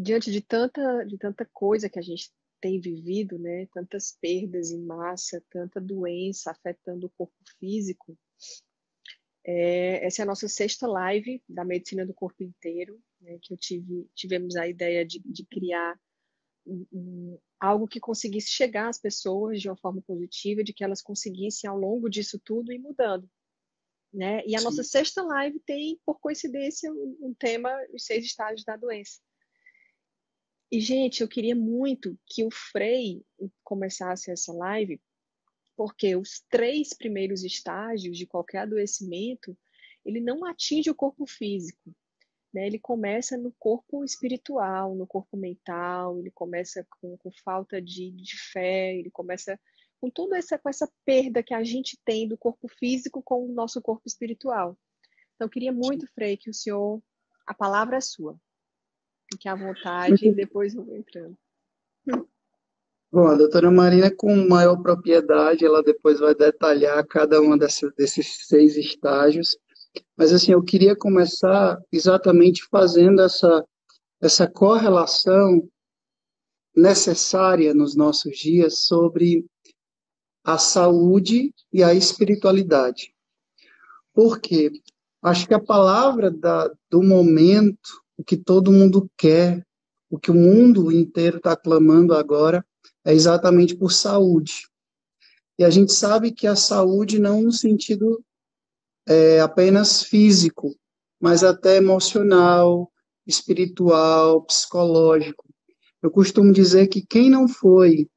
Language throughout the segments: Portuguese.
diante de tanta coisa que a gente tem vivido, né? Tantas perdas em massa, tanta doença afetando o corpo físico. Essa é a nossa sexta live da medicina do corpo inteiro, né? Que tivemos a ideia de criar algo que conseguisse chegar às pessoas de uma forma positiva, de que elas conseguissem ao longo disso tudo ir mudando, né? E a nossa Sim. sexta live tem, por coincidência, um tema, os 6 estágios da doença. E, gente, eu queria muito que o Frei começasse essa live, porque os 3 primeiros estágios de qualquer adoecimento, ele não atinge o corpo físico, né? Ele começa no corpo espiritual, no corpo mental, ele começa com falta de fé, ele começa com essa perda que a gente tem do corpo físico com o nosso corpo espiritual. Então, eu queria muito, Frei, que o senhor, a palavra é sua. Fique à vontade e Muito depois eu vou entrando. bom, a doutora Marina, com maior propriedade, ela depois vai detalhar cada um desses 6 estágios. Mas, assim, eu queria começar exatamente fazendo essa correlação necessária nos nossos dias sobre a saúde e a espiritualidade. Por quê? Acho que a palavra do momento, o que todo mundo quer, o que o mundo inteiro está clamando agora, é exatamente por saúde. E a gente sabe que a saúde não no sentido apenas físico, mas até emocional, espiritual, psicológico. Eu costumo dizer que quem não foi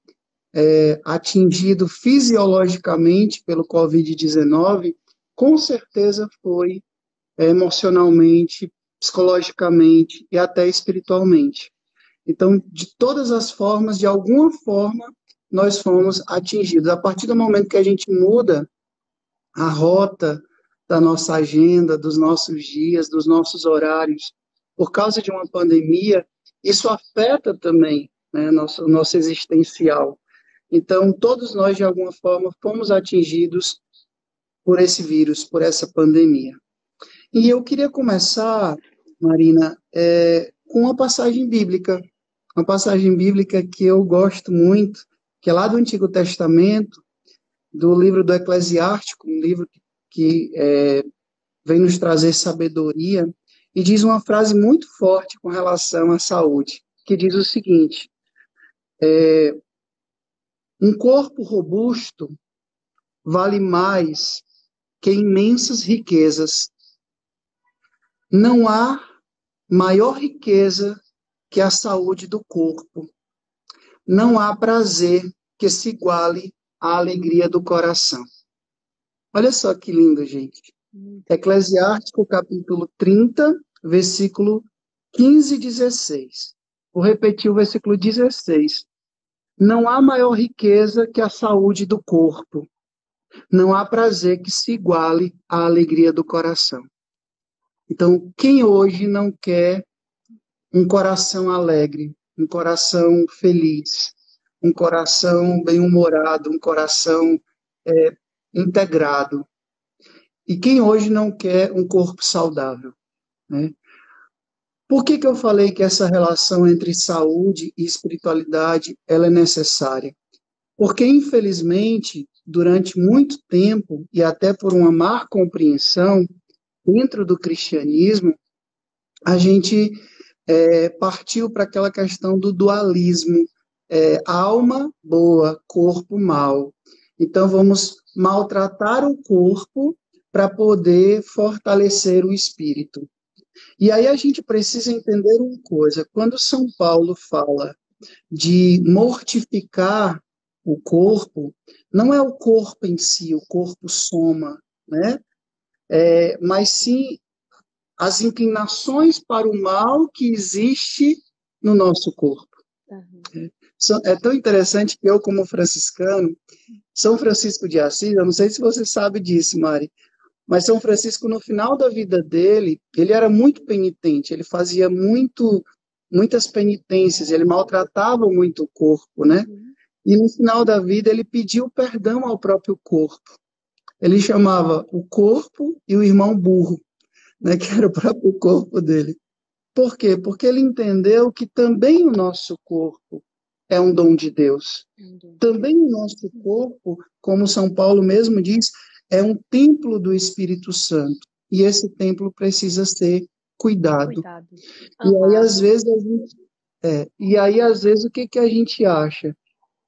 atingido fisiologicamente pelo Covid-19, com certeza foi emocionalmente, psicologicamente e até espiritualmente. Então, de todas as formas, de alguma forma, nós fomos atingidos. A partir do momento que a gente muda a rota da nossa agenda, dos nossos dias, dos nossos horários, por causa de uma pandemia, isso afeta também, né, nosso existencial. Então, todos nós, de alguma forma, fomos atingidos por esse vírus, por essa pandemia. E eu queria começar, Marina, com uma passagem bíblica que eu gosto muito, que é lá do Antigo Testamento, do livro do Eclesiástico, um livro que vem nos trazer sabedoria, e diz uma frase muito forte com relação à saúde, que diz o seguinte: um corpo robusto vale mais que imensas riquezas. Não há maior riqueza que a saúde do corpo. Não há prazer que se iguale à alegria do coração. Olha só que lindo, gente. Muito bom. Eclesiástico, capítulo 30, versículo 15 e 16. Vou repetir o versículo 16. Não há maior riqueza que a saúde do corpo. Não há prazer que se iguale à alegria do coração. Então, quem hoje não quer um coração alegre, um coração feliz, um coração bem-humorado, um coração integrado? E quem hoje não quer um corpo saudável, né? Por que eu falei que essa relação entre saúde e espiritualidade ela é necessária? Porque, infelizmente, durante muito tempo, e até por uma má compreensão dentro do cristianismo, a gente partiu para aquela questão do dualismo, alma boa, corpo mal. Então, vamos maltratar o corpo para poder fortalecer o espírito. E aí a gente precisa entender uma coisa: quando São Paulo fala de mortificar o corpo, não é o corpo em si, o corpo soma, né? Mas sim as inclinações para o mal que existe no nosso corpo. Uhum. É tão interessante que eu, como franciscano, São Francisco de Assis, eu não sei se você sabe disso, Mari, mas São Francisco, no final da vida dele, ele era muito penitente, ele fazia muitas penitências, ele maltratava muito o corpo, né? Uhum. E no final da vida ele pediu perdão ao próprio corpo. Ele chamava o corpo e o irmão burro, né, que era o próprio corpo dele. Por quê? Porque ele entendeu que também o nosso corpo é um dom de Deus. Também o nosso corpo, como São Paulo mesmo diz, é um templo do Espírito Santo. E esse templo precisa ser cuidado. Cuidado. E aí, às Amado. vezes, às vezes, o que que a gente acha?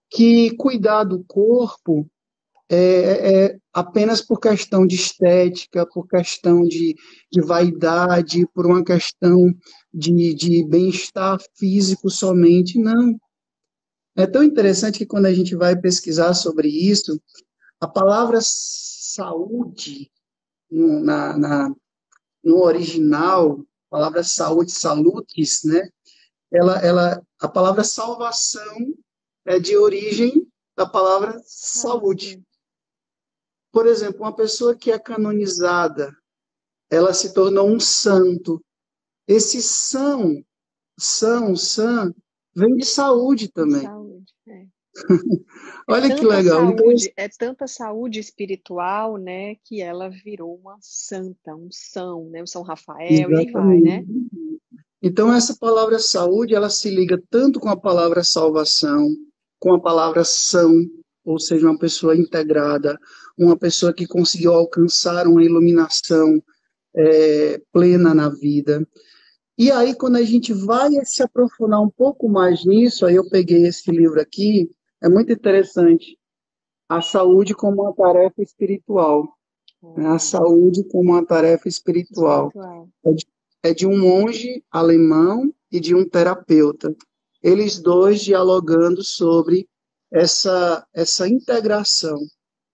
Que cuidar do corpo é apenas por questão de estética, por questão de vaidade, por uma questão de bem-estar físico somente. Não. É tão interessante que quando a gente vai pesquisar sobre isso, a palavra saúde, no, na, na- no original, a palavra saúde, salutis, né? A palavra salvação é de origem da palavra saúde. Saúde. Por exemplo, uma pessoa que é canonizada, ela se tornou um santo. Esse sã, vem de saúde também. Saúde. Olha que legal. Então, É tanta saúde espiritual, né, que ela virou uma santa, um são, né, o São Rafael, e aí vai, né? exatamente. Então, essa palavra saúde, ela se liga tanto com a palavra salvação, com a palavra são, ou seja, uma pessoa integrada, uma pessoa que conseguiu alcançar uma iluminação plena na vida. E aí, quando a gente vai se aprofundar um pouco mais nisso, aí eu peguei esse livro aqui, é muito interessante. A saúde como uma tarefa espiritual. Né? A saúde como uma tarefa espiritual. Espiritual. É de um monge alemão e de um terapeuta. Eles dois dialogando sobre essa integração,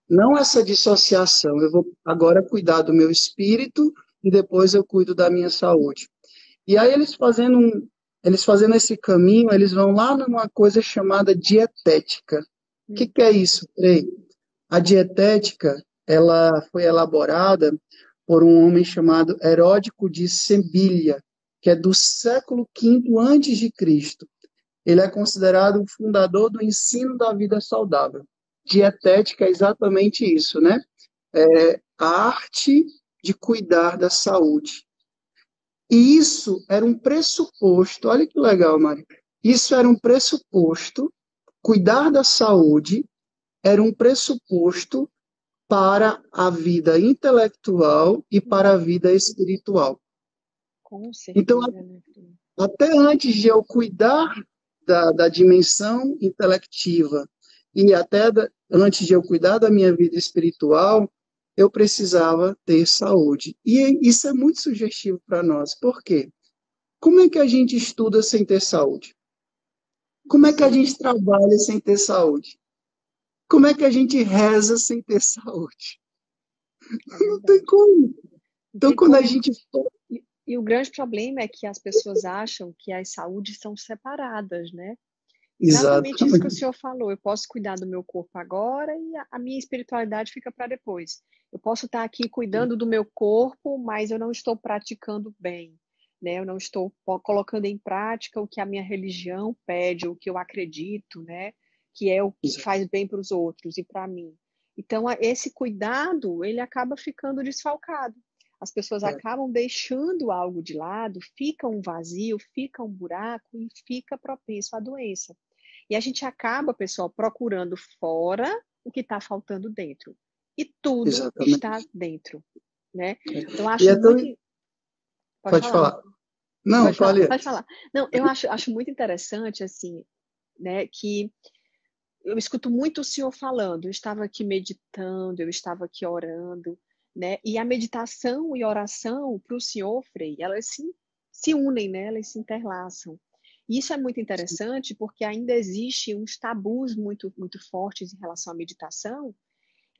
não essa dissociação. Eu vou agora cuidar do meu espírito e depois eu cuido da minha saúde. E aí eles fazendo esse caminho, eles vão lá numa coisa chamada dietética. O que é isso, Frei? A dietética, ela foi elaborada por um homem chamado Heródico de Sebilha, que é do século V antes de Cristo. Ele é considerado o fundador do ensino da vida saudável. Dietética é exatamente isso, né? É a arte de cuidar da saúde. E isso era um pressuposto, olha que legal, Mari. Isso era um pressuposto, cuidar da saúde era um pressuposto para a vida intelectual e para a vida espiritual. Com Então, certeza, né? até antes de eu cuidar da dimensão intelectiva e antes de eu cuidar da minha vida espiritual, eu precisava ter saúde. E isso é muito sugestivo para nós. Por quê? Como é que a gente estuda sem ter saúde? Como é que a gente trabalha sem ter saúde? Como é que a gente reza sem ter saúde? É Não tem verdade. como. Não Então, tem quando a como. gente E o grande problema é que as pessoas acham que as saúdes são separadas, né? Exatamente isso que o Exatamente. senhor falou. Eu posso cuidar do meu corpo agora e a minha espiritualidade fica para depois. Eu posso estar aqui cuidando do meu corpo, mas eu não estou praticando bem, né? Eu não estou colocando em prática o que a minha religião pede, o que eu acredito, né? Que é o que faz bem para os outros e para mim. Então, esse cuidado, ele acaba ficando desfalcado. As pessoas É, acabam deixando algo de lado, fica um vazio, fica um buraco e fica propenso à doença. E a gente acaba, pessoal, procurando fora o que está faltando dentro. E tudo está exatamente. dentro, né? É. Então, E acho é tão... muito. Pode Pode falar, falar. Não, pode falar, fale pode antes. falar. Não, eu acho muito interessante, assim, né, que eu escuto muito o senhor falando. Eu estava aqui meditando, eu estava aqui orando, né? E a meditação e oração para o senhor, Frei, elas se unem, né? Elas se interlaçam. E isso é muito interessante porque ainda existe uns tabus muito fortes em relação à meditação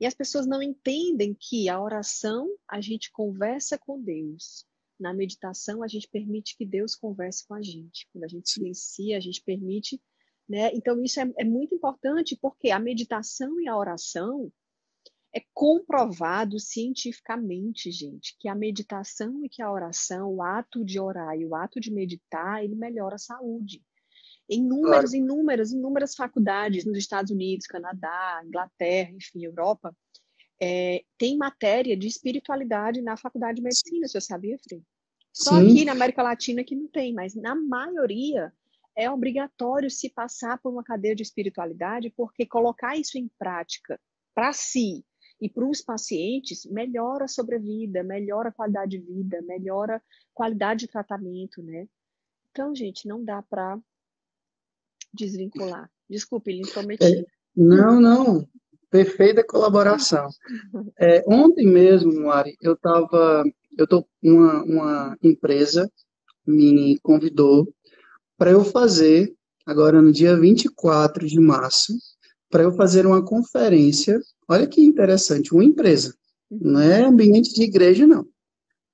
e as pessoas não entendem que a oração a gente conversa com Deus. Na meditação a gente permite que Deus converse com a gente. Quando a gente silencia, a gente permite, né? Então isso é muito importante porque a meditação e a oração é comprovado cientificamente, gente, que a meditação e que a oração, o ato de orar e o ato de meditar, ele melhora a saúde. Claro. Inúmeras faculdades nos Estados Unidos, Canadá, Inglaterra, enfim, Europa, tem matéria de espiritualidade na faculdade de medicina, você sabia, Frei? Só aqui sim, na América Latina que não tem, mas na maioria é obrigatório se passar por uma cadeia de espiritualidade, porque colocar isso em prática para si e para os pacientes melhora a sobrevida, melhora a qualidade de vida, melhora a qualidade de tratamento, né? Então, gente, não dá para desvincular. Desculpe, lhe é, intrometi. não, não, perfeita colaboração. Ontem mesmo, Mari, uma empresa me convidou para eu fazer, agora no dia 24 de março, para eu fazer uma conferência. Olha que interessante, uma empresa, não Uhum. é ambiente de igreja, não.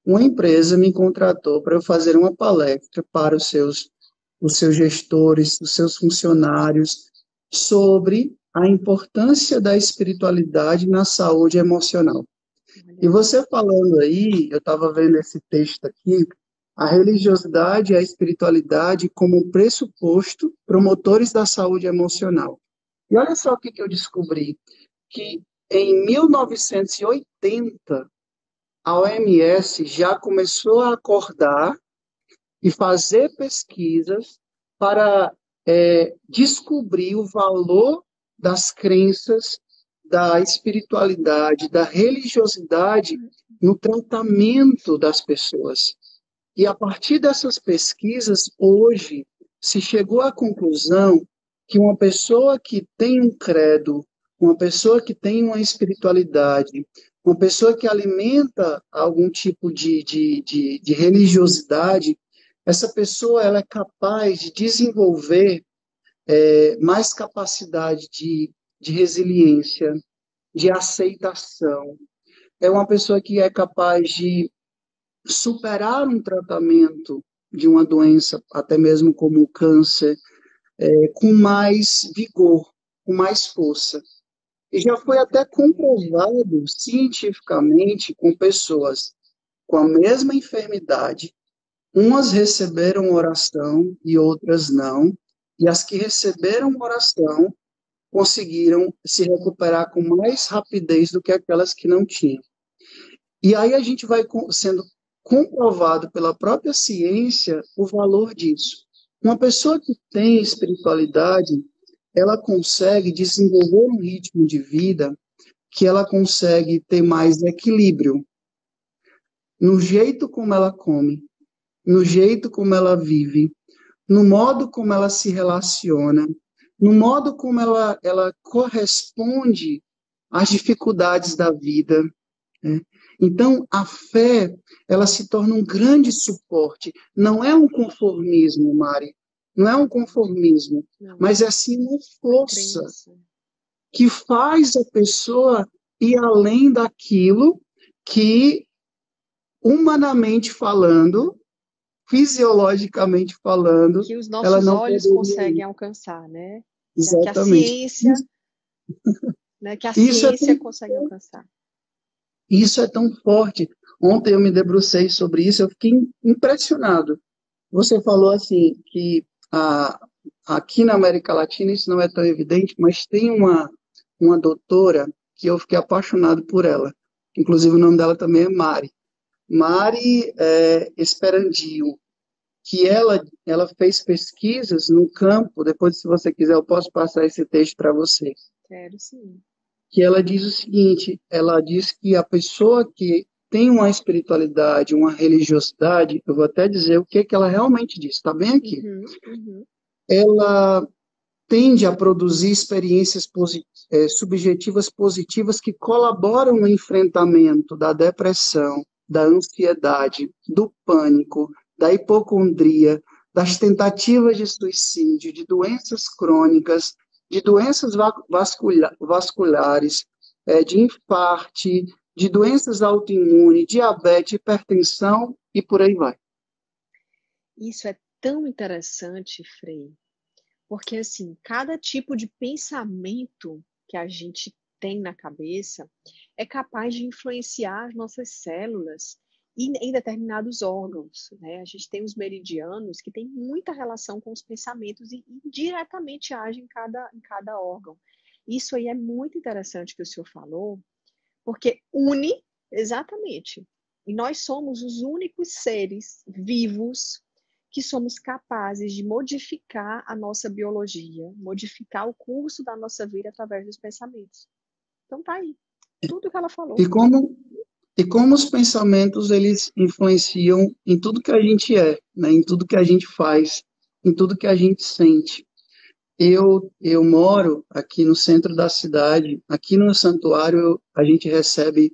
Uma empresa me contratou para eu fazer uma palestra para os seus gestores, os seus funcionários, sobre a importância da espiritualidade na saúde emocional. Olha E aí. você falando aí, eu estava vendo esse texto aqui, a religiosidade e a espiritualidade como pressuposto promotores da saúde emocional. E olha só o que que eu descobri, que em 1980 a OMS já começou a acordar e fazer pesquisas para descobrir o valor das crenças, da espiritualidade, da religiosidade no tratamento das pessoas. E a partir dessas pesquisas, hoje, se chegou à conclusão que uma pessoa que tem um credo, uma pessoa que tem uma espiritualidade, uma pessoa que alimenta algum tipo de religiosidade, essa pessoa ela é capaz de desenvolver mais capacidade de resiliência, de aceitação. É uma pessoa que é capaz de superar um tratamento de uma doença, até mesmo como o câncer, com mais vigor, com mais força. E já foi até Exatamente. comprovado cientificamente com pessoas com a mesma enfermidade, umas receberam oração e outras não, e as que receberam oração conseguiram se recuperar com mais rapidez do que aquelas que não tinham. E aí a gente vai sendo comprovado pela própria ciência o valor disso. Uma pessoa que tem espiritualidade, ela consegue desenvolver um ritmo de vida que ela consegue ter mais equilíbrio no jeito como ela come, no jeito como ela vive, no modo como ela se relaciona, no modo como ela corresponde às dificuldades da vida, né? Então, a fé, ela se torna um grande suporte. Não é um conformismo, Mari. Não é um conformismo, Não, mas é sim uma a força crença. que faz a pessoa ir além daquilo que, humanamente falando, fisiologicamente falando, Que os ela nossos não olhos poderia conseguem ir. alcançar, né? Que a Exatamente. ciência, né? Que a Isso é ciência consegue alcançar. Isso é tão forte. Ontem eu me debrucei sobre isso, eu fiquei impressionado. Você falou assim que aqui na América Latina isso não é tão evidente, mas tem uma doutora que eu fiquei apaixonado por ela. Inclusive o nome dela também é Mari. Mari Esperandio, que ela fez pesquisas no campo, depois se você quiser eu posso passar esse texto para você, Quero sim. que ela diz o seguinte, ela diz que a pessoa que tem uma espiritualidade, uma religiosidade, eu vou até dizer o que que ela realmente diz, está bem aqui. Uhum, uhum. Ela tende a produzir experiências subjetivas positivas que colaboram no enfrentamento da depressão, da ansiedade, do pânico, da hipocondria, das tentativas de suicídio, de doenças crônicas, de doenças vasculares, de infarte, de doenças autoimunes, diabetes, hipertensão e por aí vai. Isso é tão interessante, Frei, porque assim, cada tipo de pensamento que a gente tem na cabeça é capaz de influenciar as nossas células em determinados órgãos, né? A gente tem os meridianos que têm muita relação com os pensamentos e diretamente agem em cada órgão. Isso aí é muito interessante que o senhor falou, porque une exatamente. E nós somos os únicos seres vivos que somos capazes de modificar a nossa biologia, modificar o curso da nossa vida através dos pensamentos. Então tá aí, tudo que ela falou. E como os pensamentos eles influenciam em tudo que a gente é, né? Em tudo que a gente faz, em tudo que a gente sente. Eu moro aqui no centro da cidade, aqui no santuário a gente recebe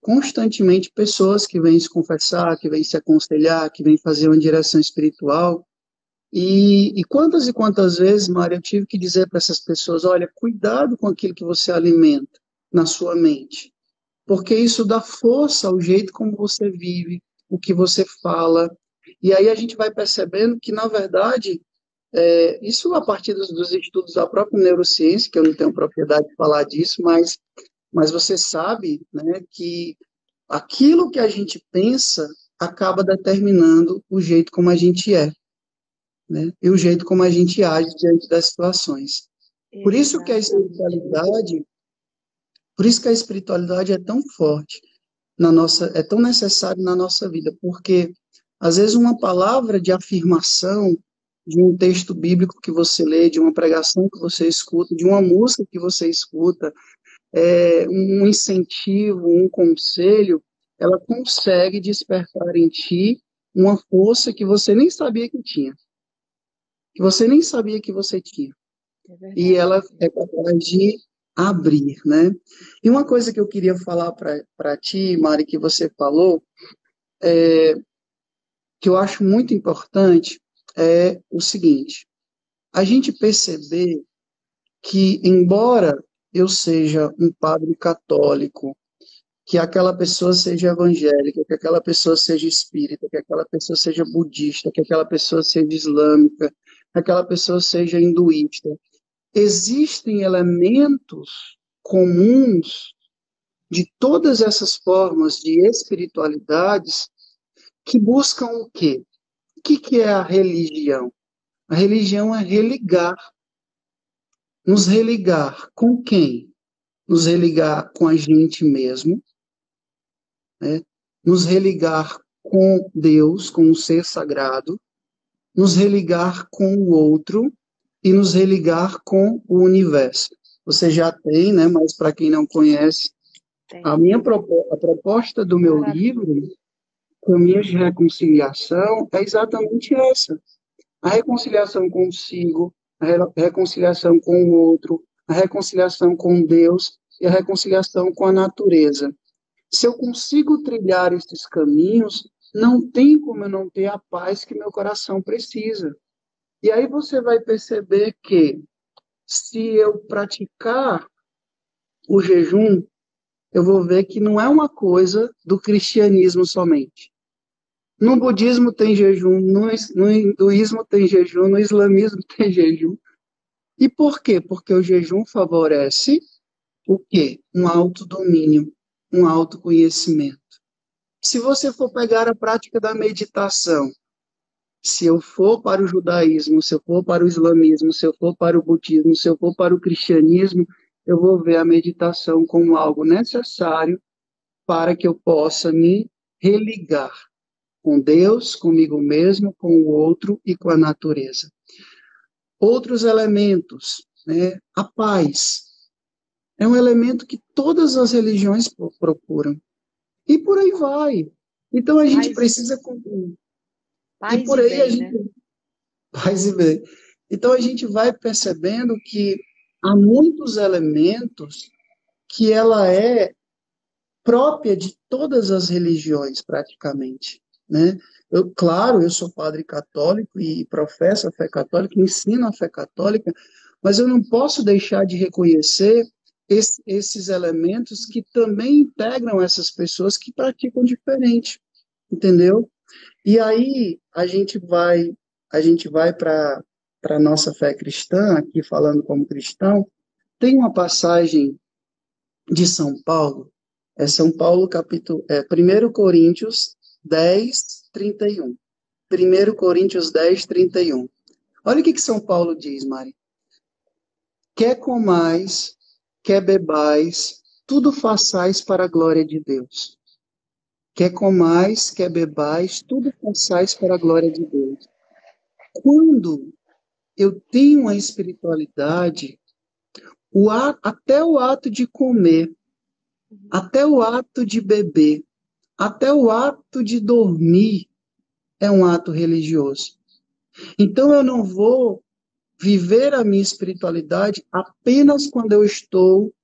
constantemente pessoas que vêm se confessar, que vêm se aconselhar, que vêm fazer uma direção espiritual. E quantas vezes, Mário, eu tive que dizer para essas pessoas, olha, cuidado com aquilo que você alimenta na sua mente, porque isso dá força ao jeito como você vive, o que você fala. E aí a gente vai percebendo que, na verdade, isso a partir dos estudos da própria neurociência, que eu não tenho propriedade de falar disso, mas você sabe, né, que aquilo que a gente pensa acaba determinando o jeito como a gente é, né, e o jeito como a gente age diante das situações. Por isso que a Exatamente. espiritualidade, por isso que a espiritualidade é tão forte é tão necessário na nossa vida, porque às vezes uma palavra de afirmação de um texto bíblico que você lê, de uma pregação que você escuta, de uma música que você escuta, um incentivo, um conselho, ela consegue despertar em ti uma força que você nem sabia que tinha, que você nem sabia que você tinha. É E verdade. ela é capaz de abrir, né? E uma coisa que eu queria falar para ti, Mari, que você falou, que eu acho muito importante, é o seguinte: a gente perceber que, embora eu seja um padre católico, que aquela pessoa seja evangélica, que aquela pessoa seja espírita, que aquela pessoa seja budista, que aquela pessoa seja islâmica, que aquela pessoa seja hinduísta, existem elementos comuns de todas essas formas de espiritualidades que buscam o quê? O que é a religião? A religião é religar. Nos religar com quem? Nos religar com a gente mesmo, né? Nos religar com Deus, com o ser sagrado, nos religar com o outro e nos religar com o universo. Você já tem, né? Mas para quem não conhece, Tem. a proposta do meu livro, Maravilhoso. Caminhos de Reconciliação, é exatamente essa. A reconciliação consigo, reconciliação com o outro, a reconciliação com Deus e a reconciliação com a natureza. Se eu consigo trilhar esses caminhos, não tem como eu não ter a paz que meu coração precisa. E aí você vai perceber que, se eu praticar o jejum, eu vou ver que não é uma coisa do cristianismo somente. No budismo tem jejum, no hinduísmo tem jejum, no islamismo tem jejum. E por quê? Porque o jejum favorece o quê? Um autodomínio, um autoconhecimento. Se você for pegar a prática da meditação, se eu for para o judaísmo, se eu for para o islamismo, se eu for para o budismo, se eu for para o cristianismo, eu vou ver a meditação como algo necessário para que eu possa me religar com Deus, comigo mesmo, com o outro e com a natureza. Outros elementos, né? A paz é um elemento que todas as religiões procuram. E por aí vai. Então a gente Paz, precisa cumprir. E paz por e aí a bem, gente né? vai se ver. Então a gente vai percebendo que há muitos elementos que ela é própria de todas as religiões, praticamente, né? Claro, eu sou padre católico e professo a fé católica, ensino a fé católica, mas eu não posso deixar de reconhecer esses elementos que também integram essas pessoas que praticam diferente, entendeu? E aí a gente vai para a nossa fé cristã, aqui falando como cristão, tem uma passagem de São Paulo, São Paulo, capítulo, 1 Coríntios 10, 31. 1 Coríntios 10, 31. Olha o que São Paulo diz, Mari. Quer comais, quer bebais, tudo façais para a glória de Deus. quer comais, quer bebais, tudo façais para a glória de Deus. Quando eu tenho a espiritualidade, até o ato de comer, até o ato de beber, até o ato de dormir é um ato religioso. Então eu não vou viver a minha espiritualidade apenas quando eu estou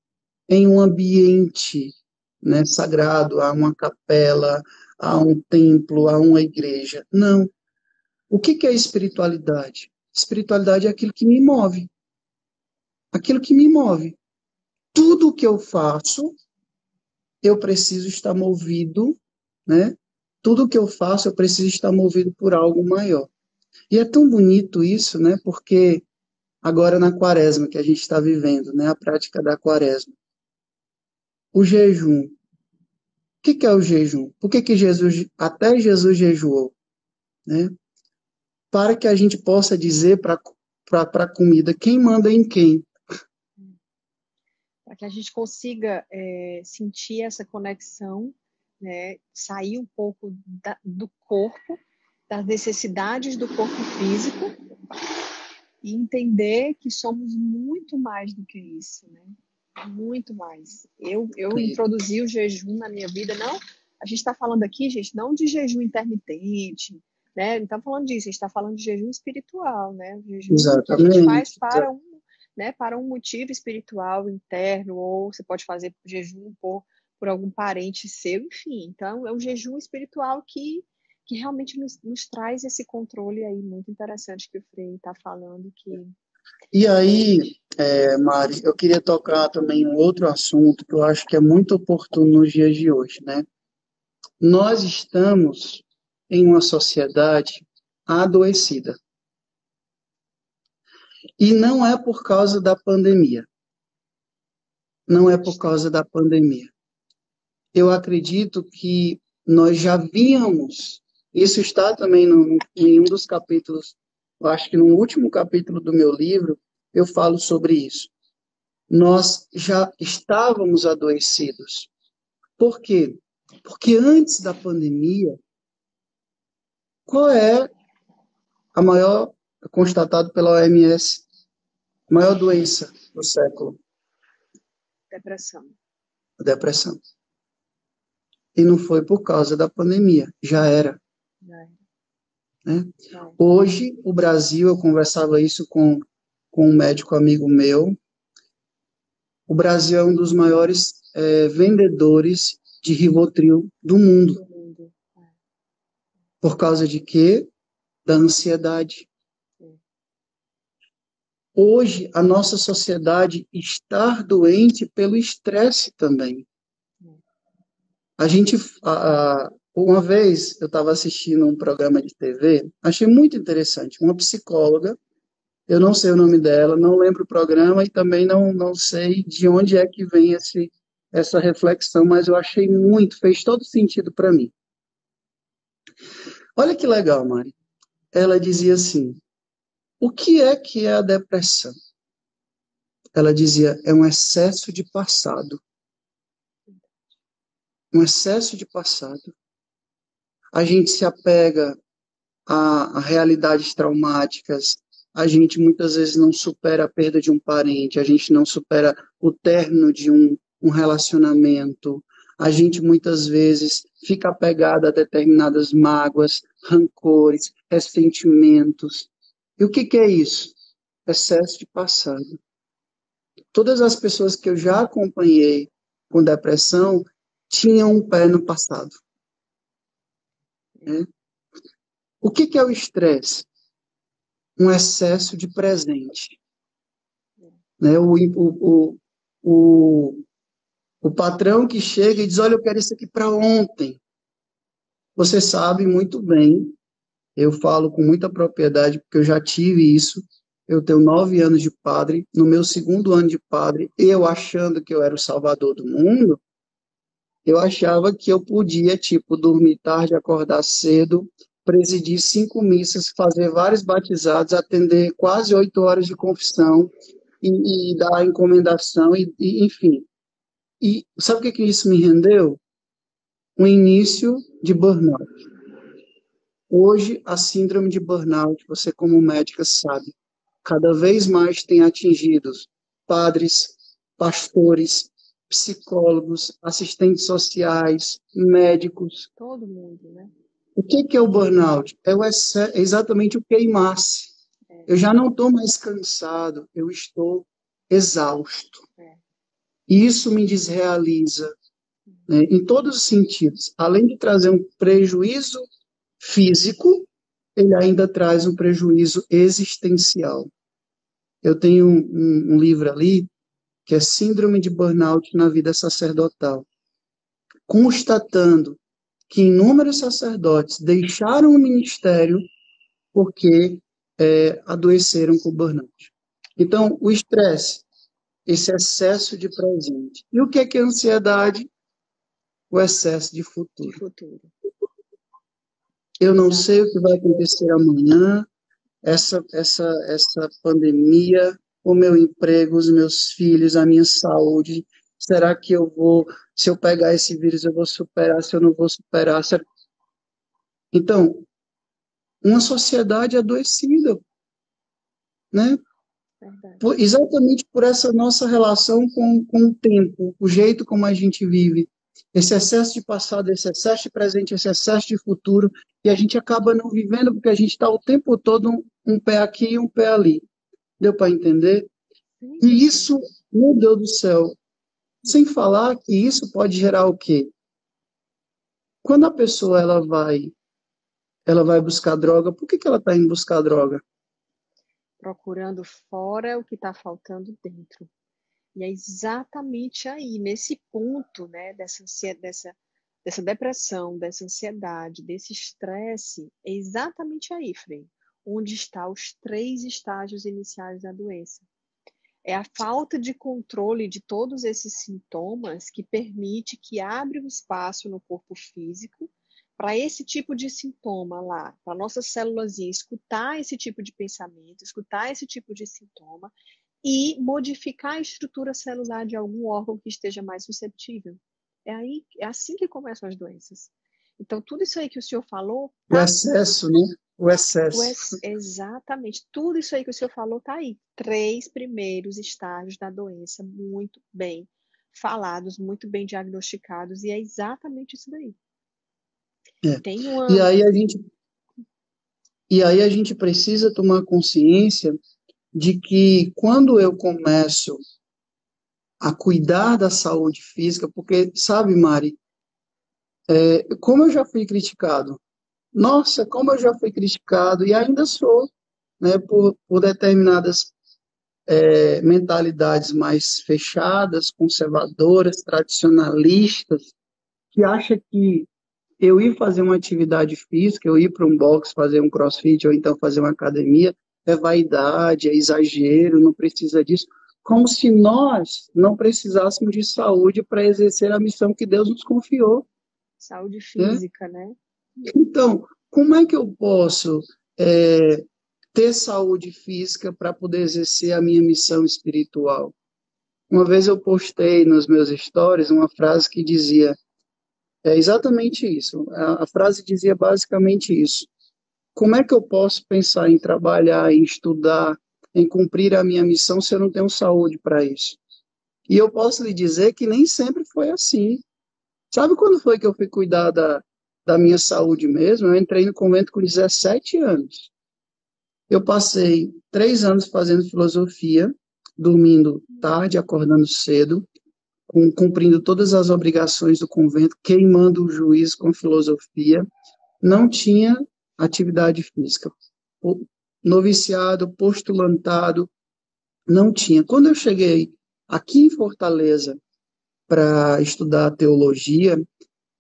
em um ambiente, né, sagrado, a uma capela, a um templo, a uma igreja. Não. O que que é espiritualidade? Espiritualidade é aquilo que me move. Aquilo que me move. Tudo que eu faço, eu preciso estar movido, né? Tudo que eu faço, eu preciso estar movido por algo maior. E é tão bonito isso, né? Porque agora na quaresma que a gente está vivendo, né? A prática da quaresma. O jejum. O que que é o jejum? Por que que até Jesus jejuou, né? Para que a gente possa dizer para a comida quem manda em quem. Para que a gente consiga sentir essa conexão, né? Sair um pouco do corpo, das necessidades do corpo físico e entender que somos muito mais do que isso, né? Muito mais. Eu introduzi o jejum na minha vida, não. A gente está falando aqui, gente, não de jejum intermitente, né? Não está falando disso, a gente está falando de jejum espiritual, né? O jejum que a gente faz Exatamente. para um motivo espiritual interno, ou você pode fazer jejum por algum parente seu, enfim. Então, é um jejum espiritual que realmente nos traz esse controle aí muito interessante que o Frei está falando, que E aí, Mari, eu queria tocar também um outro assunto que eu acho que é muito oportuno nos dias de hoje, né? Nós estamos em uma sociedade adoecida. E não é por causa da pandemia. Não é por causa da pandemia. Eu acredito que nós já víamos, isso está também em um dos capítulos, eu acho que no último capítulo do meu livro, eu falo sobre isso. Nós já estávamos adoecidos. Por quê? Porque antes da pandemia, qual é a maior, constatado pela OMS, a maior doença do século? depressão. A depressão. E não foi por causa da pandemia, já era. Né? Hoje, o Brasil, eu conversava isso com um médico amigo meu, o Brasil é um dos maiores vendedores de Rivotril do mundo. Por causa de quê? Da ansiedade. Hoje, a nossa sociedade está doente pelo estresse também. A gente, uma vez, eu estava assistindo um programa de TV, achei muito interessante. Uma psicóloga, eu não sei o nome dela, não lembro o programa e também não sei de onde é que vem essa reflexão, mas eu achei muito, fez todo sentido para mim. Olha que legal, Mari. Ela dizia assim, o que é a depressão? Ela dizia, é um excesso de passado. Um excesso de passado. A gente se apega a realidades traumáticas, a gente muitas vezes não supera a perda de um parente, a gente não supera o término de um relacionamento, a gente muitas vezes fica apegado a determinadas mágoas, rancores, ressentimentos. E o que é isso? Excesso de passado. Todas as pessoas que eu já acompanhei com depressão tinham um pé no passado. Né? O que é o estresse? Um excesso de presente. Né? O patrão que chega e diz, olha, eu quero isso aqui para ontem. Você sabe muito bem, eu falo com muita propriedade, porque eu já tive isso. Eu tenho 9 anos de padre. No meu segundo ano de padre, eu achando que eu era o salvador do mundo, eu achava que eu podia, tipo, dormir tarde, acordar cedo, presidir 5 missas, fazer vários batizados, atender quase 8 horas de confissão e dar a encomendação, enfim. E sabe o que isso me rendeu? um início de burnout. Hoje, a síndrome de burnout, você como médica sabe, cada vez mais tem atingido padres, pastores, psicólogos, assistentes sociais, médicos. Todo mundo, né? O que é o burnout? É exatamente o queimar-se. Eu já não estou mais cansado, eu estou exausto. E isso me desrealiza, né, em todos os sentidos. Além de trazer um prejuízo físico, ele ainda traz um prejuízo existencial. Eu tenho um livro ali que é Síndrome de Burnout na Vida Sacerdotal, constatando que inúmeros sacerdotes deixaram o ministério porque adoeceram com burnout. Então, o estresse, esse excesso de presente. E o que é ansiedade? O excesso de futuro. Eu não sei o que vai acontecer amanhã, essa pandemia, o meu emprego, os meus filhos, a minha saúde. Será que eu vou, se eu pegar esse vírus, eu vou superar, se eu não vou superar? Então, uma sociedade adoecida, né? Exatamente por essa nossa relação com o tempo, o jeito como a gente vive, esse excesso de passado, esse excesso de presente, esse excesso de futuro, e a gente acaba não vivendo porque a gente está o tempo todo um pé aqui e um pé ali. Deu para entender? E isso, meu Deus do céu, sem falar que isso pode gerar o quê? Quando a pessoa ela vai buscar droga, por que ela está indo buscar droga? Procurando fora o que está faltando dentro. E é exatamente aí, nesse ponto, né, dessa depressão, dessa ansiedade, desse estresse, é exatamente aí, Frei, onde estão os 3 estágios iniciais da doença. É a falta de controle de todos esses sintomas que permite que abre um espaço no corpo físico para esse tipo de sintoma lá, para a nossa célulazinha escutar esse tipo de pensamento, escutar esse tipo de sintoma e modificar a estrutura celular de algum órgão que esteja mais susceptível. É assim que começam as doenças. Então, tudo isso aí que o senhor falou... O excesso, né? O excesso. Exatamente. Tudo isso aí que o senhor falou está aí. 3 primeiros estágios da doença, muito bem falados, muito bem diagnosticados, e é exatamente isso daí. Tem uma... E aí a gente precisa tomar consciência de que quando eu começo a cuidar da saúde física, porque, sabe, Mari, como eu já fui criticado, nossa, como eu já fui criticado, e ainda sou, né, por determinadas mentalidades mais fechadas, conservadoras, tradicionalistas, que acham que eu ir fazer uma atividade física, eu ir para um box fazer um crossfit, ou então fazer uma academia, é vaidade, é exagero, não precisa disso. Como se nós não precisássemos de saúde para exercer a missão que Deus nos confiou. Saúde física, né? Então, como é que eu posso ter saúde física para poder exercer a minha missão espiritual? Uma vez eu postei nos meus stories uma frase que dizia, exatamente isso. A frase dizia basicamente isso. Como é que eu posso pensar em trabalhar, em estudar, em cumprir a minha missão se eu não tenho saúde para isso? E eu posso lhe dizer que nem sempre foi assim. Sabe quando foi que eu fui cuidar da minha saúde mesmo? Eu entrei no convento com 17 anos. Eu passei 3 anos fazendo filosofia, dormindo tarde, acordando cedo, cumprindo todas as obrigações do convento, queimando o juiz com filosofia, não tinha atividade física. Noviciado, postulantado, não tinha. Quando eu cheguei aqui em Fortaleza para estudar teologia,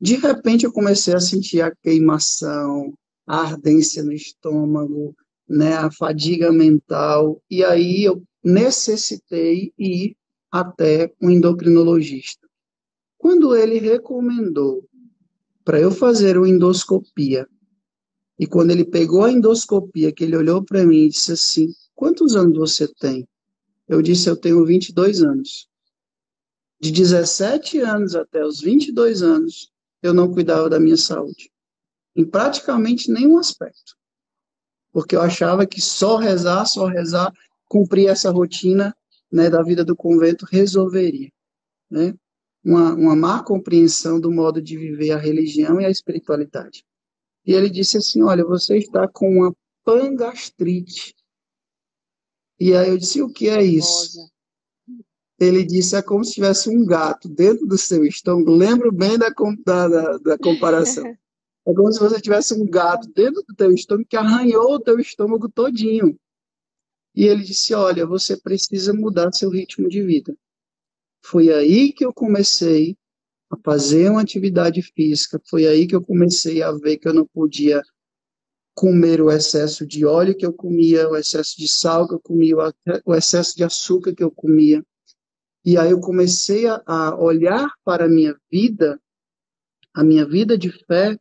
de repente eu comecei a sentir a queimação, a ardência no estômago, né, a fadiga mental, e aí eu necessitei ir até um endocrinologista. Quando ele recomendou para eu fazer uma endoscopia, e quando ele pegou a endoscopia, que ele olhou para mim e disse assim, quantos anos você tem? Eu disse, eu tenho 22 anos. De 17 anos até os 22 anos, eu não cuidava da minha saúde. Em praticamente nenhum aspecto. Porque eu achava que só rezar, cumprir essa rotina, né, da vida do convento resolveria, né? Uma má compreensão do modo de viver a religião e a espiritualidade. E ele disse assim, olha, você está com uma pangastrite. E aí eu disse, o que é isso? Nervosa. Ele disse, é como se tivesse um gato dentro do seu estômago. Lembro bem da comparação. É como se você tivesse um gato dentro do teu estômago que arranhou o teu estômago todinho. E ele disse, olha, você precisa mudar seu ritmo de vida. Foi aí que eu comecei a fazer uma atividade física. Foi aí que eu comecei a ver que eu não podia comer o excesso de óleo que eu comia, o excesso de sal que eu comia, o excesso de açúcar que eu comia. E aí eu comecei a olhar para a minha vida de fé,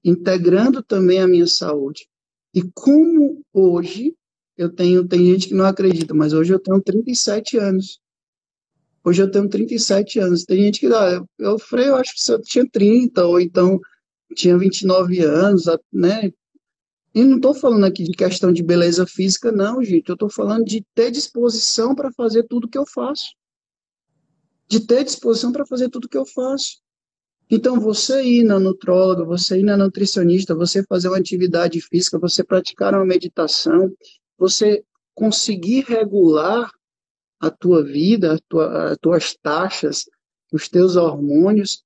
integrando também a minha saúde. E como hoje tem gente que não acredita, mas hoje eu tenho 37 anos. Hoje eu tenho 37 anos. Tem gente que dá, eu acho que eu tinha 30, ou então tinha 29 anos, né? E não estou falando aqui de questão de beleza física, não, gente. Eu estou falando de ter disposição para fazer tudo que eu faço. De ter disposição para fazer tudo que eu faço. Então, você ir na nutróloga, você ir na nutricionista, você fazer uma atividade física, você praticar uma meditação, você conseguir regular a tua vida, as tuas taxas, os teus hormônios,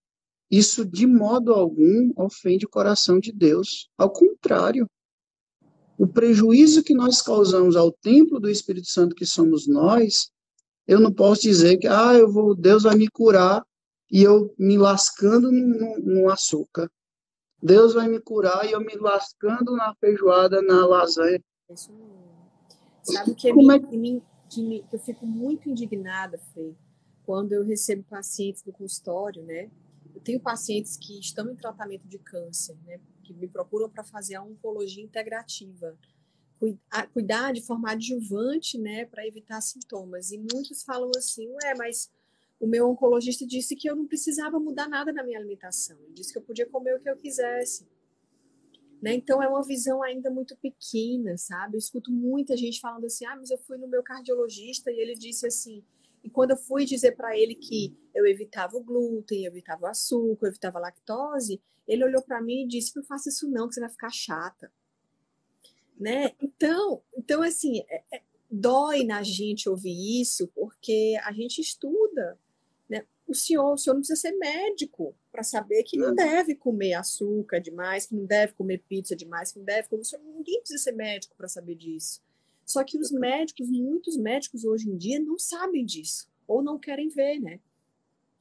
isso de modo algum ofende o coração de Deus. Ao contrário, o prejuízo que nós causamos ao templo do Espírito Santo que somos nós, eu não posso dizer que Deus vai me curar e eu me lascando no açúcar. Deus vai me curar e eu me lascando na feijoada, na lasanha. Isso mesmo. Sabe o que, Como é que eu fico muito indignada, Frei, quando eu recebo pacientes no consultório, né? Eu tenho pacientes que estão em tratamento de câncer, né? Que me procuram para fazer a oncologia integrativa, cuidar de forma adjuvante, né? Para evitar sintomas. E muitos falam assim, mas o meu oncologista disse que eu não precisava mudar nada na minha alimentação. Ele disse que eu podia comer o que eu quisesse. Né? Então, é uma visão ainda muito pequena, sabe? Eu escuto muita gente falando assim, mas eu fui no meu cardiologista e ele disse assim, e quando eu fui dizer para ele que eu evitava o glúten, eu evitava o açúcar, eu evitava a lactose, ele olhou para mim e disse, não faça isso não, que você vai ficar chata. Né? Então assim, dói na gente ouvir isso, porque a gente estuda, né? O senhor não precisa ser médico para saber que não deve comer açúcar demais, que não deve comer pizza demais, que não deve comer. Ninguém precisa ser médico para saber disso. Só que os médicos, muitos médicos hoje em dia não sabem disso, ou não querem ver, né?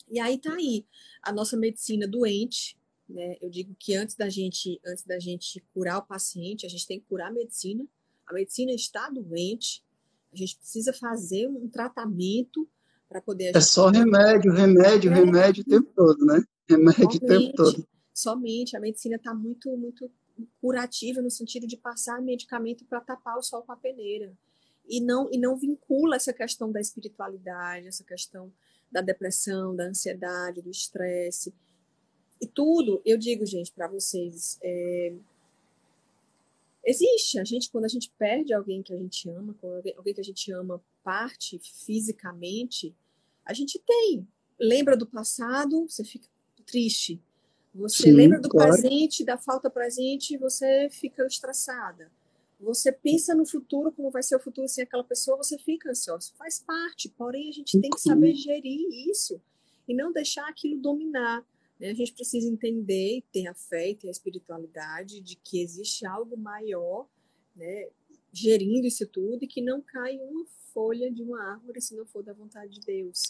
E aí tá aí a nossa medicina doente, né? Eu digo que antes da gente curar o paciente, a gente tem que curar a medicina. A medicina está doente, a gente precisa fazer um tratamento para poder a É gente só remédio, remédio, é, remédio o tempo todo, né? Remédio o tempo somente, todo. somente a medicina está muito, muito curativa no sentido de passar medicamento para tapar o sol com a peneira. E não vincula essa questão da espiritualidade, essa questão da depressão, da ansiedade, do estresse. E tudo, eu digo, gente, para vocês, existe. Quando a gente perde alguém que a gente ama, quando alguém que a gente ama parte fisicamente, a gente tem. Lembra do passado, você fica triste. Você lembra Sim, do claro. presente, da falta presente, e você fica estressada. Você pensa no futuro, como vai ser o futuro sem aquela pessoa, você fica ansioso. Faz parte, porém a gente tem que saber gerir isso e não deixar aquilo dominar. Né? A gente precisa entender, ter a fé e ter a espiritualidade de que existe algo maior, né, gerindo isso tudo e que não cai uma folha de uma árvore se não for da vontade de Deus.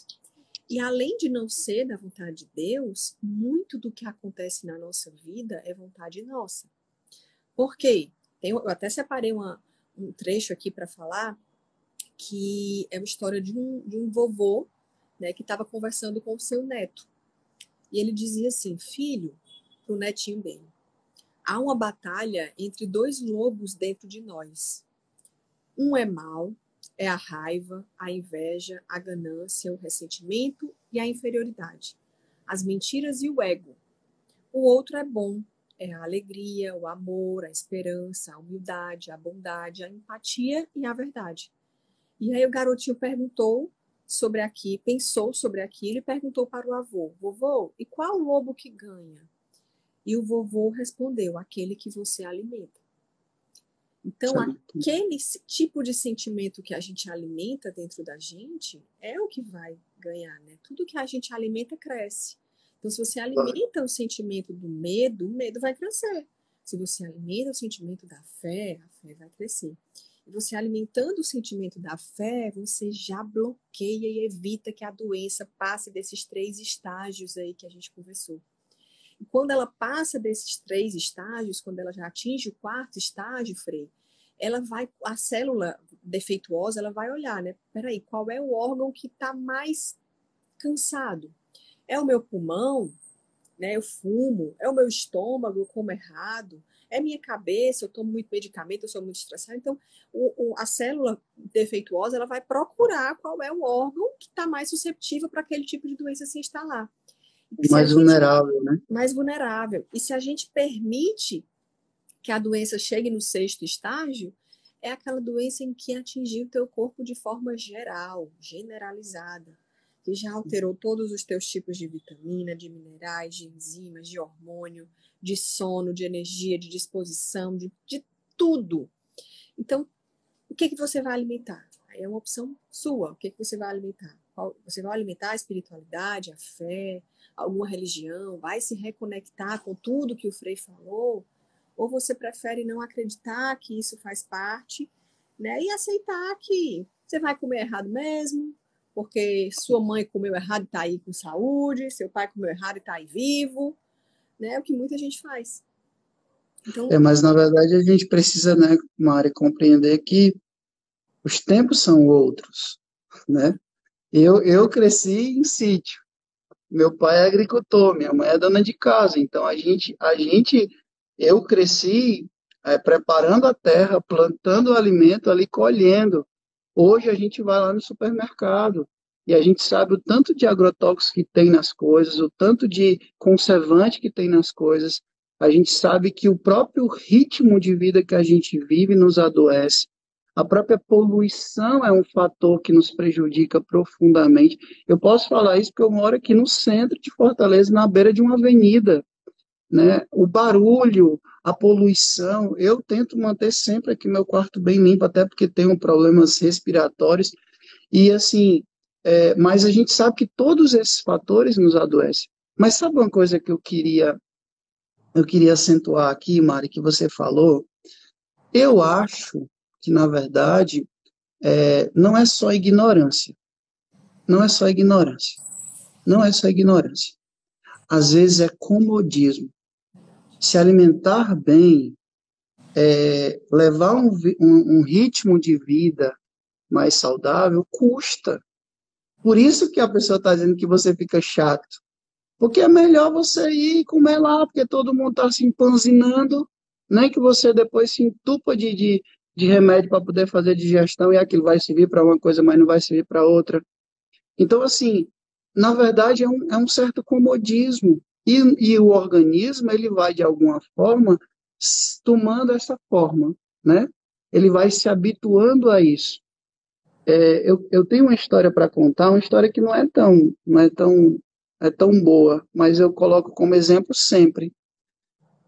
E além de não ser da vontade de Deus, muito do que acontece na nossa vida é vontade nossa. Por quê? Eu até separei um trecho aqui para falar, que é uma história de um vovô, né, que estava conversando com o seu neto. E ele dizia assim, filho, para o netinho dele, há uma batalha entre dois lobos dentro de nós. Um é mau, é a raiva, a inveja, a ganância, o ressentimento e a inferioridade, as mentiras e o ego. O outro é bom, é a alegria, o amor, a esperança, a humildade, a bondade, a empatia e a verdade. E aí o garotinho perguntou sobre aqui, pensou sobre aquilo e perguntou para o avô: vovô, e qual lobo que ganha? E o vovô respondeu: aquele que você alimenta. Então, Certo. aquele tipo de sentimento que a gente alimenta dentro da gente é o que vai ganhar, né? Tudo que a gente alimenta cresce. Então, se você Vai. alimenta o sentimento do medo, o medo vai crescer. Se você alimenta o sentimento da fé, a fé vai crescer. E você alimentando o sentimento da fé, você já bloqueia e evita que a doença passe desses 3 estágios aí que a gente conversou. E quando ela passa desses 3 estágios, quando ela já atinge o 4º estágio, Frei, ela vai, a célula defeituosa, ela vai olhar, né? Peraí, qual é o órgão que está mais cansado? É o meu pulmão, né? Eu fumo, é o meu estômago, eu como errado, é minha cabeça, eu tomo muito medicamento, eu sou muito estressada. Então, a célula defeituosa, ela vai procurar qual é o órgão que está mais susceptível para aquele tipo de doença se instalar. E se a Mais gente vulnerável, né? mais vulnerável. E se a gente permite que a doença chegue no 6º estágio, é aquela doença em que atingiu o teu corpo de forma geral, generalizada, que já alterou todos os teus tipos de vitamina, de minerais, de enzimas, de hormônio, de sono, de energia, de disposição, de tudo. Então, o que você vai alimentar? Aí é uma opção sua. O que você vai alimentar? Você vai alimentar a espiritualidade, a fé, alguma religião? Vai se reconectar com tudo que o Frei falou? Ou você prefere não acreditar que isso faz parte, né? E aceitar que você vai comer errado mesmo, porque sua mãe comeu errado e está aí com saúde, seu pai comeu errado e está aí vivo, né? É o que muita gente faz. Então, Mas na verdade a gente precisa, né, Mari, compreender que os tempos são outros, né? Eu cresci em sítio. Meu pai é agricultor, minha mãe é dona de casa. Então eu cresci preparando a terra, plantando o alimento ali, colhendo. Hoje a gente vai lá no supermercado e a gente sabe o tanto de agrotóxicos que tem nas coisas, o tanto de conservante que tem nas coisas. A gente sabe que o próprio ritmo de vida que a gente vive nos adoece. A própria poluição é um fator que nos prejudica profundamente. Eu posso falar isso porque eu moro aqui no centro de Fortaleza, na beira de uma avenida, né? O barulho, a poluição, eu tento manter sempre aqui meu quarto bem limpo, até porque tenho problemas respiratórios, e assim, mas a gente sabe que todos esses fatores nos adoecem. Mas sabe uma coisa que eu queria acentuar aqui, Mari, que você falou? Eu acho que, na verdade, não é só ignorância. Não é só ignorância. Não é só ignorância. Às vezes é comodismo. Se alimentar bem, levar um ritmo de vida mais saudável, custa. Por isso que a pessoa está dizendo que você fica chato. Porque é melhor você ir comer lá, porque todo mundo está se empanzinando, nem que você depois se entupa de remédio para poder fazer digestão e aquilo vai servir para uma coisa, mas não vai servir para outra. Então, assim, na verdade é um certo comodismo. E o organismo, ele vai, de alguma forma, tomando essa forma, né? Ele vai se habituando a isso. Eu tenho uma história para contar, uma história que não é tão boa, mas eu coloco como exemplo sempre.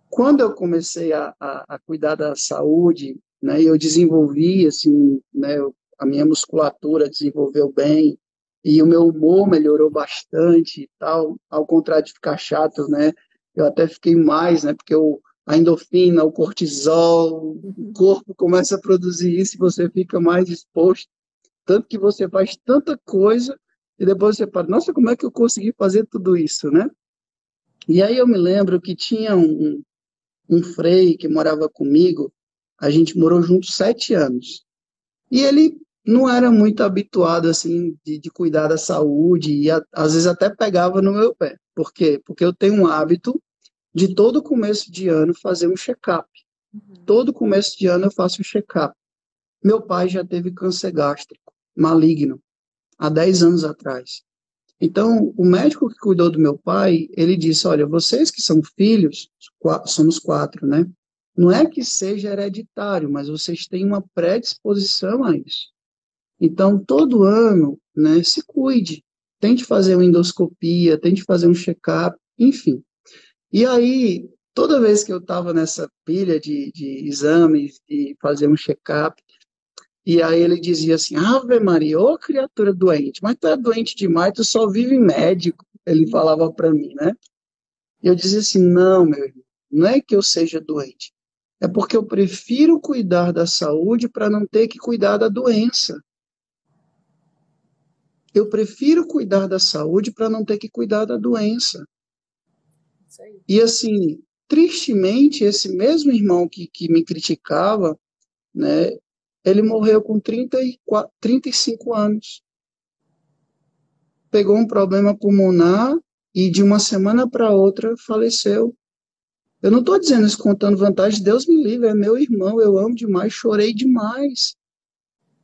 Quando eu comecei a cuidar da saúde, né, eu desenvolvi, assim, né, a minha musculatura desenvolveu bem, e o meu humor melhorou bastante e tal, ao contrário de ficar chato, né, eu até fiquei mais, né, porque a endorfina, o cortisol, o corpo começa a produzir isso e você fica mais disposto, tanto que você faz tanta coisa e depois você fala, nossa, como é que eu consegui fazer tudo isso, né? E aí eu me lembro que tinha um frei que morava comigo, a gente morou juntos 7 anos. E ele não era muito habituado, assim, de cuidar da saúde, e às vezes até pegava no meu pé. Por quê? Porque eu tenho um hábito de todo começo de ano fazer um check-up. Todo começo de ano eu faço um check-up. Meu pai já teve câncer gástrico, maligno, há 10 anos atrás. Então, o médico que cuidou do meu pai, ele disse, olha, vocês que são filhos, somos quatro, né? Não é que seja hereditário, mas vocês têm uma predisposição a isso. Então, todo ano, né, se cuide. Tente fazer uma endoscopia, tente fazer um check-up, enfim. E aí, toda vez que eu estava nessa pilha de exames, de fazer um check-up, e aí ele dizia assim, Ave Maria, ô criatura doente, mas tu é doente demais, tu só vive médico. Ele falava para mim, né? E eu dizia assim, não, meu irmão, não é que eu seja doente. É porque eu prefiro cuidar da saúde para não ter que cuidar da doença. Eu prefiro cuidar da saúde para não ter que cuidar da doença. Isso aí. E assim, tristemente, esse mesmo irmão que me criticava, né, ele morreu com 35 anos. Pegou um problema pulmonar e de uma semana para outra faleceu. Eu não estou dizendo isso contando vantagem, Deus me livre, é meu irmão, eu amo demais, chorei demais.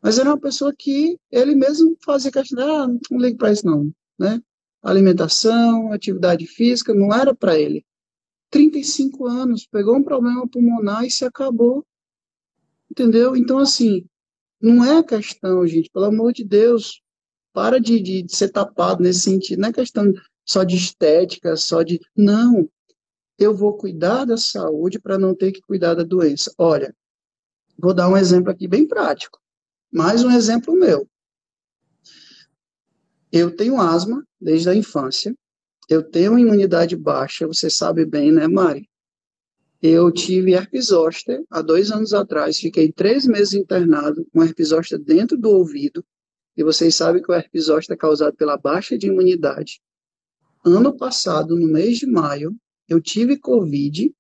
Mas era uma pessoa que ele mesmo fazia questão, não ligo para isso não, né? Alimentação, atividade física, não era para ele. 35 anos, pegou um problema pulmonar e se acabou, entendeu? Então, assim, não é questão, gente, pelo amor de Deus, para de ser tapado nesse sentido, não é questão só de estética, só de... Não, eu vou cuidar da saúde para não ter que cuidar da doença. Olha, vou dar um exemplo aqui bem prático, mais um exemplo meu. Eu tenho asma desde a infância, eu tenho imunidade baixa, você sabe bem, né, Mari? Eu tive herpes zoster há 2 anos atrás, fiquei 3 meses internado com herpes zoster dentro do ouvido, e vocês sabem que o herpes zoster é causado pela baixa de imunidade. Ano passado, no mês de maio, eu tive Covid,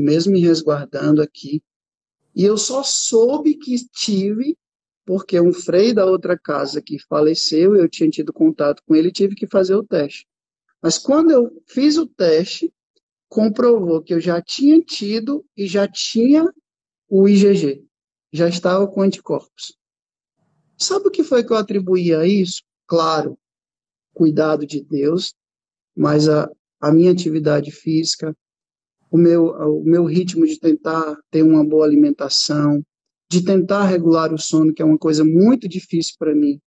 mesmo me resguardando aqui, e eu só soube que tive porque um freio da outra casa que faleceu, eu tinha tido contato com ele e tive que fazer o teste. Mas quando eu fiz o teste, comprovou que eu já tinha tido e já tinha o IgG, já estava com anticorpos. Sabe o que foi que eu atribuí a isso? Claro, cuidado de Deus, mas a minha atividade física, o meu ritmo de tentar ter uma boa alimentação, de tentar regular o sono, que é uma coisa muito difícil para mim,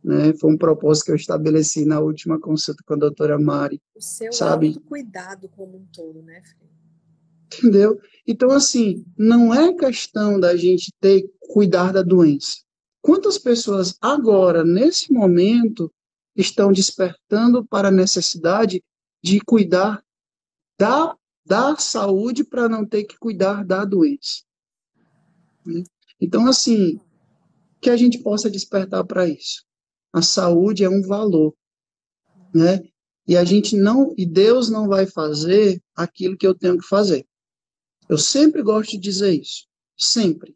né? Foi um propósito que eu estabeleci na última consulta com a doutora Mari, O seu sabe? autocuidado como um todo, né, Frei? Entendeu? Então, assim, não é questão da gente ter cuidar da doença. Quantas pessoas agora, nesse momento, estão despertando para a necessidade de cuidar da, da saúde para não ter que cuidar da doença, né? Então, assim, que a gente possa despertar para isso. A saúde é um valor, né? E a gente não, e Deus não vai fazer aquilo que eu tenho que fazer. Eu sempre gosto de dizer isso, sempre.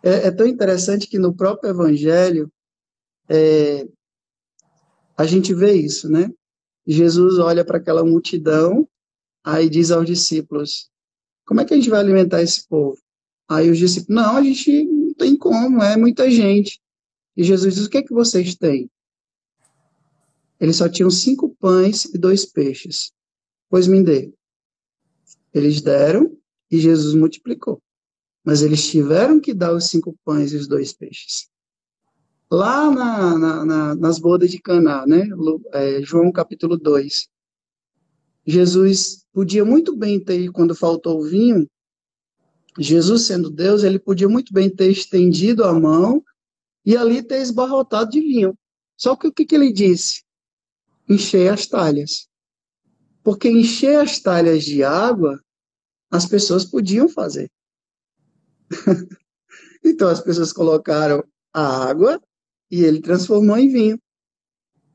É tão interessante que no próprio Evangelho a gente vê isso, né? Jesus olha para aquela multidão, aí diz aos discípulos: como é que a gente vai alimentar esse povo? Aí os discípulos: não, a gente não tem como, é muita gente. E Jesus diz: o que é que vocês têm? Eles só tinham 5 pães e 2 peixes. Pois me dê. Eles deram e Jesus multiplicou. Mas eles tiveram que dar os 5 pães e os 2 peixes. Lá nas bodas de Caná, né? João capítulo 2. Jesus podia muito bem ter, quando faltou o vinho, Jesus sendo Deus, ele podia muito bem ter estendido a mão e ali ter esbarrotado de vinho. Só que o que ele disse? Encher as talhas. Porque encher as talhas de água, as pessoas podiam fazer. Então as pessoas colocaram a água e ele transformou em vinho.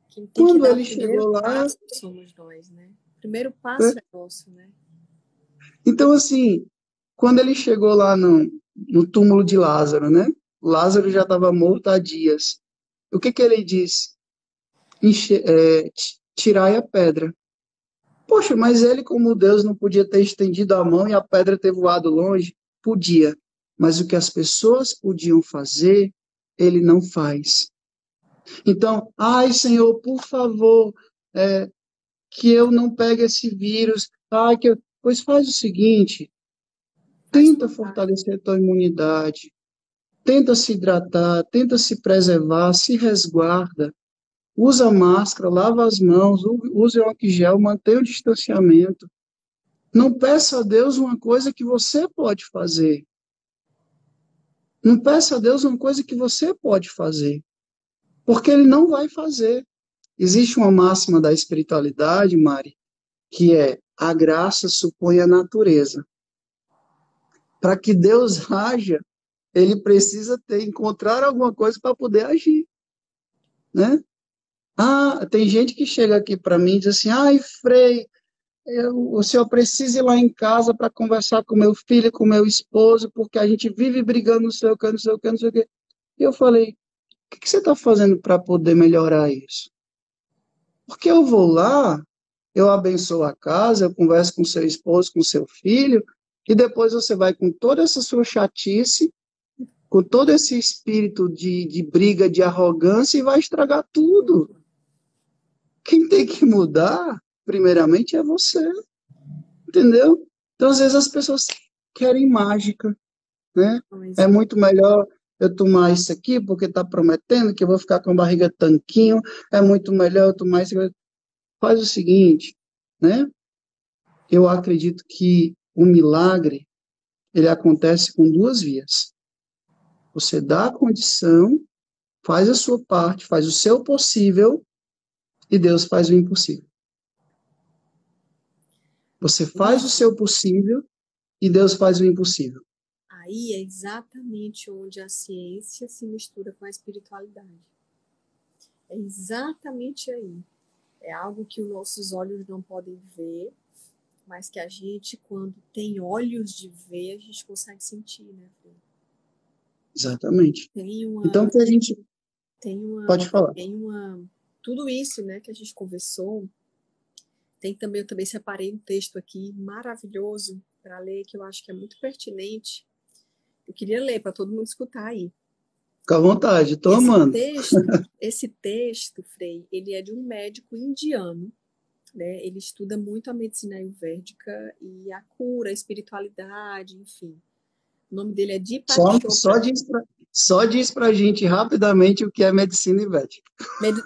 Quem tem que Quando dar o ele primeiro chegou lá, passo somos nós, né? O primeiro né? passo é nosso, né? Então assim, quando ele chegou lá no túmulo de Lázaro, né? Lázaro já estava morto há dias. O que ele disse? Tirai a pedra. Poxa, mas ele, como Deus, não podia ter estendido a mão e a pedra ter voado longe? Podia. Mas o que as pessoas podiam fazer, ele não faz. Então, ai, Senhor, por favor, que eu não pegue esse vírus. Ai, Pois faz o seguinte, Faz tenta sua parte. fortalecer a tua imunidade, tenta se hidratar, tenta se preservar, se resguarda, usa máscara, lava as mãos, use o álcool gel, mantenha o distanciamento. Não peça a Deus uma coisa que você pode fazer. Não peça a Deus uma coisa que você pode fazer, porque Ele não vai fazer. Existe uma máxima da espiritualidade, Mari, que é a graça supõe a natureza. Para que Deus haja, Ele precisa encontrar alguma coisa para poder agir, né? Ah, tem gente que chega aqui para mim e diz assim, ai, Frei, o senhor precisa ir lá em casa para conversar com meu filho, com meu esposo, porque a gente vive brigando, não sei o que, não sei o que, não sei o que. E eu falei, o que você está fazendo para poder melhorar isso? Porque eu vou lá, eu abençoo a casa, eu converso com seu esposo, com seu filho, e depois você vai com toda essa sua chatice, com todo esse espírito de briga, de arrogância, e vai estragar tudo. Quem tem que mudar, primeiramente, é você, entendeu? Então, às vezes, as pessoas querem mágica, né? Mas, É muito melhor eu tomar isso aqui, porque está prometendo que eu vou ficar com a barriga tanquinho, é muito melhor eu tomar isso. Faz o seguinte, né? Eu acredito que o milagre, ele acontece com duas vias. Você dá a condição, faz a sua parte, faz o seu possível, e Deus faz o impossível. Você faz o isso, seu possível, e Deus faz o impossível. aí é exatamente onde a ciência se mistura com a espiritualidade. É exatamente aí. É algo que os nossos olhos não podem ver, mas que a gente, quando tem olhos de ver, a gente consegue sentir, né, Fê? Exatamente. Tem Então, uma, que a gente tem uma, pode falar. tem uma, tudo isso, né, que a gente conversou, eu também separei um texto aqui maravilhoso para ler, que eu acho que é muito pertinente. Eu queria ler para todo mundo escutar aí. Fica à vontade, estou amando. Esse texto, Frei, ele é de um médico indiano, né? Ele estuda muito a medicina ayurvédica e a cura, a espiritualidade, enfim. O nome dele é Deepak Só, só Chopra. diz pra, só diz pra gente rapidamente o que é medicina Ivete.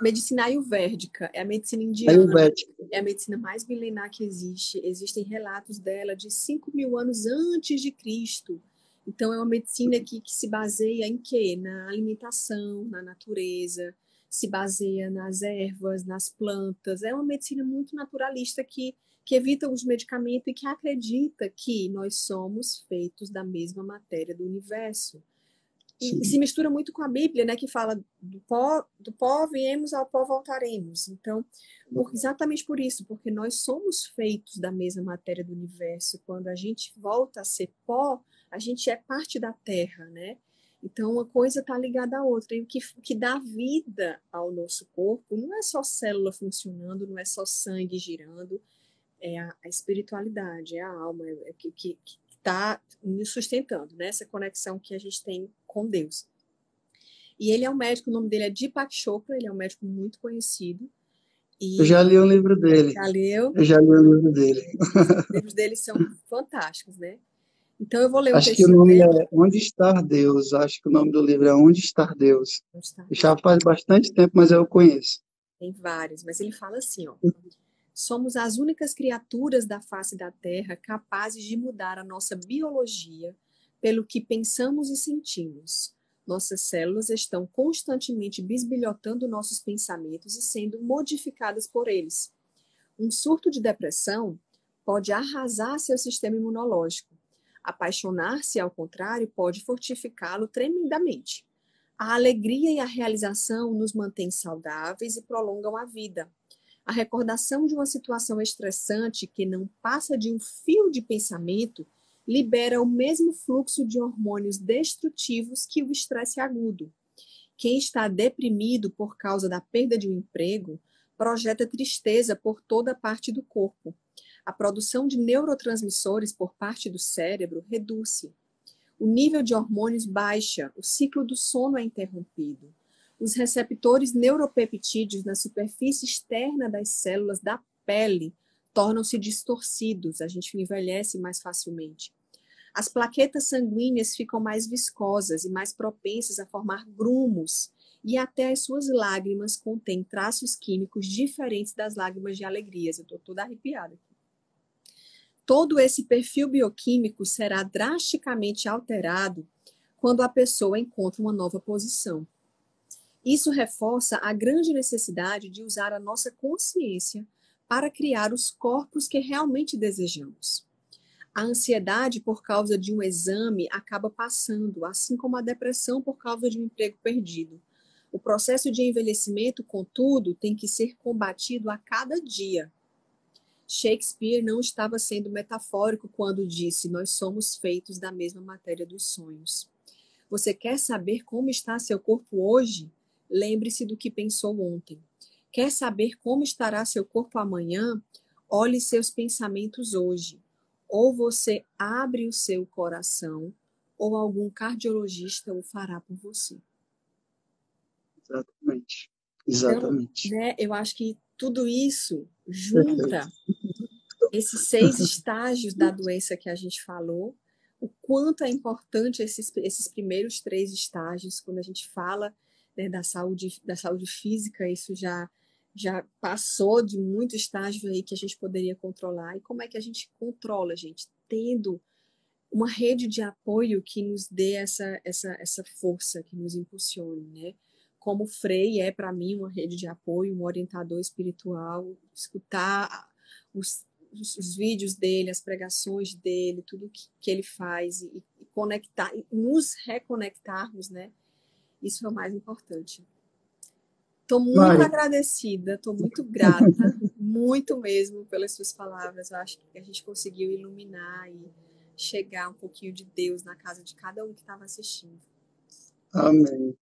Medicina ayurvédica é a medicina indiana, Ayurvédica. é a medicina mais milenar que existe. Existem relatos dela de 5.000 anos antes de Cristo. Então, é uma medicina que se baseia em quê? Na alimentação, na natureza, se baseia nas ervas, nas plantas. É uma medicina muito naturalista que evita os medicamentos e que acredita que nós somos feitos da mesma matéria do universo. E se Sim, mistura muito com a Bíblia, né, que fala do pó viemos, ao pó voltaremos. Então, exatamente por isso, porque nós somos feitos da mesma matéria do universo. Quando a gente volta a ser pó, a gente é parte da terra, né? Então, uma coisa está ligada à outra. E o que dá vida ao nosso corpo não é só célula funcionando, não é só sangue girando, é a espiritualidade, é a alma, é o que está nos sustentando, né? Essa conexão que a gente tem com Deus. E ele é um médico, o nome dele é Deepak Chopra, ele é um médico muito conhecido. eu E já li o livro dele. já leu, Eu já li o livro dele. os livros dele são fantásticos, né? Então eu vou ler um Acho que o textinho nome dele. é Onde Está Deus. Acho que o nome do livro é Onde Está Deus. Onde está Deus? Já faz bastante tempo, mas eu conheço. Tem vários, mas ele fala assim, ó. Somos as únicas criaturas da face da Terra capazes de mudar a nossa biologia pelo que pensamos e sentimos. Nossas células estão constantemente bisbilhotando nossos pensamentos e sendo modificadas por eles. Um surto de depressão pode arrasar seu sistema imunológico. Apaixonar-se, ao contrário, pode fortificá-lo tremendamente. A alegria e a realização nos mantêm saudáveis e prolongam a vida. A recordação de uma situação estressante que não passa de um fio de pensamento libera o mesmo fluxo de hormônios destrutivos que o estresse agudo. Quem está deprimido por causa da perda de um emprego projeta tristeza por toda parte do corpo. A produção de neurotransmissores por parte do cérebro reduz-se. O nível de hormônios baixa, o ciclo do sono é interrompido. os receptores neuropeptídeos na superfície externa das células da pele tornam-se distorcidos, a gente envelhece mais facilmente. As plaquetas sanguíneas ficam mais viscosas e mais propensas a formar grumos, e até as suas lágrimas contêm traços químicos diferentes das lágrimas de alegrias. Eu estou toda arrepiada aqui. Todo esse perfil bioquímico será drasticamente alterado quando a pessoa encontra uma nova posição. Isso reforça a grande necessidade de usar a nossa consciência para criar os corpos que realmente desejamos. A ansiedade por causa de um exame acaba passando, assim como a depressão por causa de um emprego perdido. O processo de envelhecimento, contudo, tem que ser combatido a cada dia. Shakespeare não estava sendo metafórico quando disse: nós somos feitos da mesma matéria dos sonhos. Você quer saber como está seu corpo hoje? Lembre-se do que pensou ontem. Quer saber como estará seu corpo amanhã? Olhe seus pensamentos hoje. Ou você abre o seu coração, ou algum cardiologista o fará por você. Exatamente. Então, Exatamente. né, eu acho que tudo isso junta esses 6 estágios da doença que a gente falou, o quanto é importante esses primeiros 3 estágios, quando a gente fala, né, da saúde física, isso já passou de muito estágio aí que a gente poderia controlar. E como é que a gente controla, gente? Tendo uma rede de apoio que nos dê essa força, que nos impulsione, né? Como o Frei é, para mim, uma rede de apoio, um orientador espiritual, escutar os vídeos dele, as pregações dele, tudo que ele faz e conectar, e nos reconectarmos, né? Isso é o mais importante. Estou muito agradecida, estou muito grata, muito mesmo pelas suas palavras. Eu acho que a gente conseguiu iluminar e chegar um pouquinho de Deus na casa de cada um que estava assistindo. Amém.